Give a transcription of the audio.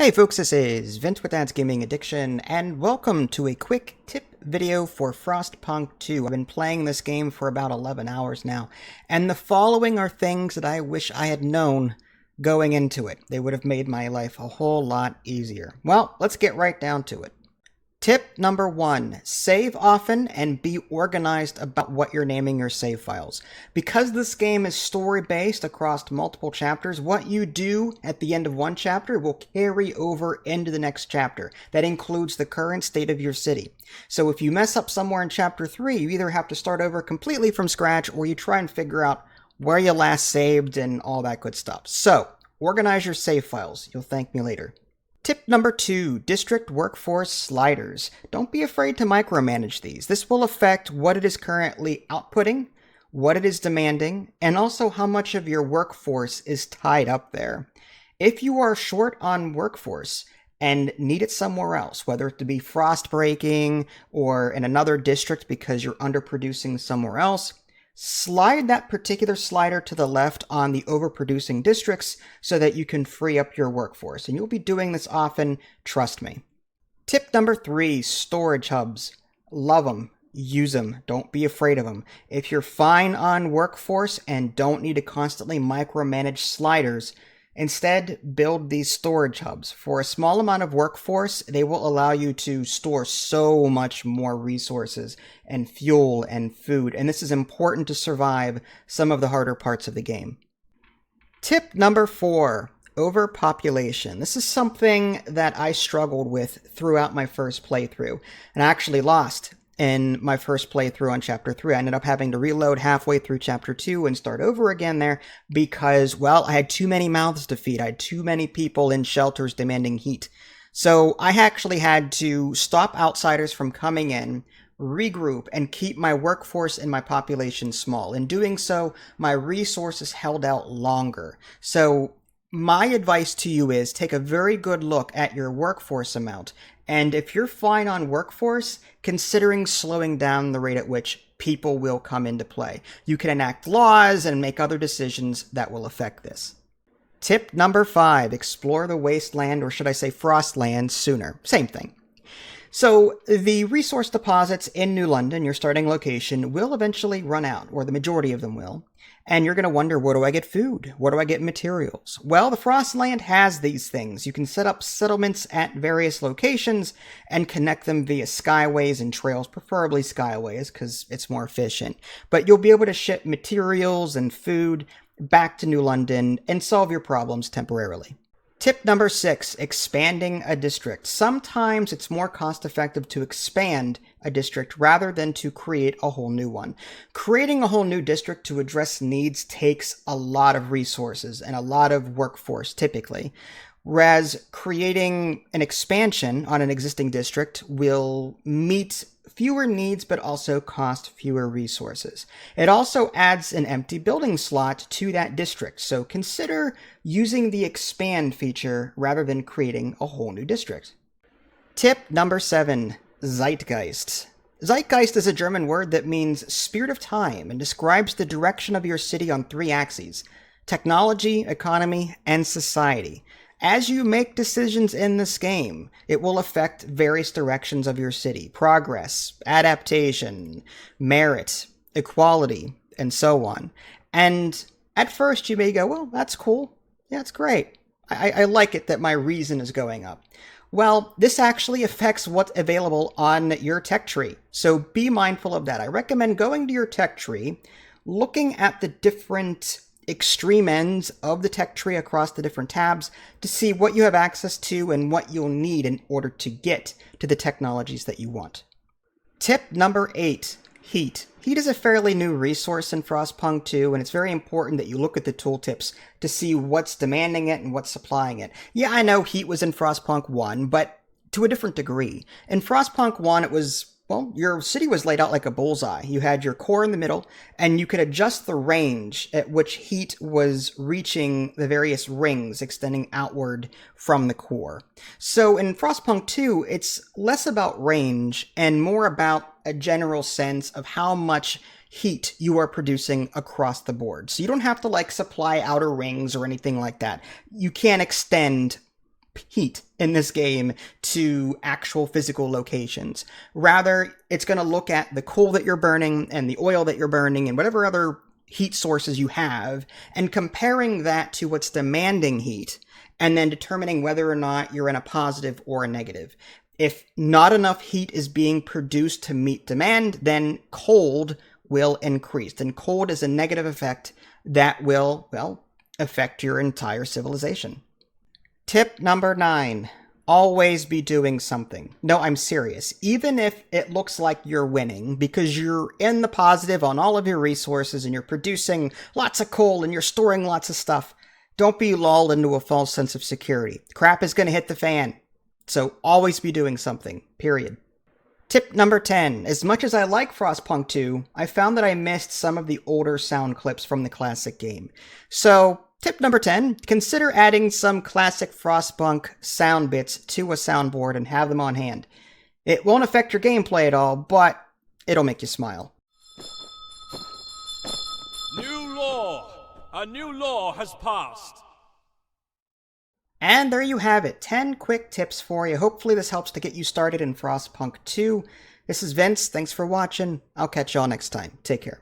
Hey folks, this is Vince with Dad's Gaming Addiction, and welcome to a quick tip video for Frostpunk 2. I've been playing this game for about 11 hours now, and the following are things that I wish I had known going into it. They would have made my life a whole lot easier. Well, let's get right down to it. Tip number 1, save often and be organized about what you're naming your save files. Because this game is story-based across multiple chapters, what you do at the end of one chapter will carry over into the next chapter. That includes the current state of your city. So if you mess up somewhere in chapter 3, you either have to start over completely from scratch or you try and figure out where you last saved and all that good stuff. So, organize your save files. You'll thank me later. Tip number 2, district workforce sliders. Don't be afraid to micromanage these. This will affect what it is currently outputting, what it is demanding, and also how much of your workforce is tied up there. If you are short on workforce and need it somewhere else, whether it to be frost breaking or in another district because you're underproducing somewhere else, slide that particular slider to the left on the overproducing districts so that you can free up your workforce. And you'll be doing this often, trust me. Tip number 3, storage hubs. Love them. Use them. Don't be afraid of them. If you're fine on workforce and don't need to constantly micromanage sliders, instead, build these storage hubs. For a small amount of workforce, they will allow you to store so much more resources and fuel and food, and this is important to survive some of the harder parts of the game. Tip number 4, overpopulation. This is something that I struggled with throughout my first playthrough, and I actually lost in my first playthrough on Chapter 3. I ended up having to reload halfway through Chapter 2 and start over again there because, well, I had too many mouths to feed. I had too many people in shelters demanding heat. So I actually had to stop outsiders from coming in, regroup, and keep my workforce and my population small. In doing so, my resources held out longer. So my advice to you is take a very good look at your workforce amount. And if you're fine on workforce, considering slowing down the rate at which people will come into play. You can enact laws and make other decisions that will affect this. Tip number 5, explore the wasteland, or should I say frostland, sooner. Same thing. So the resource deposits in New London, your starting location, will eventually run out, or the majority of them will. And you're going to wonder, where do I get food? Where do I get materials? Well, the Frostland has these things. You can set up settlements at various locations and connect them via skyways and trails, preferably skyways because it's more efficient. But you'll be able to ship materials and food back to New London and solve your problems temporarily. Tip number 6, expanding a district. Sometimes it's more cost-effective to expand a district rather than to create a whole new one. Creating a whole new district to address needs takes a lot of resources and a lot of workforce typically, whereas creating an expansion on an existing district will meet fewer needs but also cost fewer resources. It also adds an empty building slot to that district, so consider using the expand feature rather than creating a whole new district. Tip number 7, Zeitgeist. Zeitgeist is a German word that means spirit of time and describes the direction of your city on 3 axes: technology, economy, and society. As you make decisions in this game, it will affect various directions of your city: progress, adaptation, merit, equality, and so on. And at first you may go, well, that's cool. Yeah, it's great. I like it that my reason is going up. Well, this actually affects what's available on your tech tree. So be mindful of that. I recommend going to your tech tree, looking at the different extreme ends of the tech tree across the different tabs to see what you have access to and what you'll need in order to get to the technologies that you want. Tip number 8, heat. Heat is a fairly new resource in Frostpunk 2, and it's very important that you look at the tooltips to see what's demanding it and what's supplying it. Yeah, I know heat was in Frostpunk 1, but to a different degree. In Frostpunk 1, it was, well, your city was laid out like a bullseye. You had your core in the middle, and you could adjust the range at which heat was reaching the various rings extending outward from the core. So in Frostpunk 2, it's less about range and more about a general sense of how much heat you are producing across the board. So you don't have to supply outer rings or anything like that. You can extend heat in this game to actual physical locations. Rather, it's going to look at the coal that you're burning and the oil that you're burning and whatever other heat sources you have, and comparing that to what's demanding heat, and then determining whether or not you're in a positive or a negative. If not enough heat is being produced to meet demand, then cold will increase. And cold is a negative effect that will, well, affect your entire civilization. Tip number 9. Always be doing something. No, I'm serious. Even if it looks like you're winning because you're in the positive on all of your resources and you're producing lots of coal and you're storing lots of stuff, don't be lulled into a false sense of security. Crap is going to hit the fan. So always be doing something, period. Tip number 10. As much as I like Frostpunk 2, I found that I missed some of the older sound clips from the classic game. So tip number 10, consider adding some classic Frostpunk sound bits to a soundboard and have them on hand. It won't affect your gameplay at all, but it'll make you smile. New law! A new law has passed! And there you have it, 10 quick tips for you. Hopefully this helps to get you started in Frostpunk 2. This is Vince, thanks for watching. I'll catch y'all next time. Take care.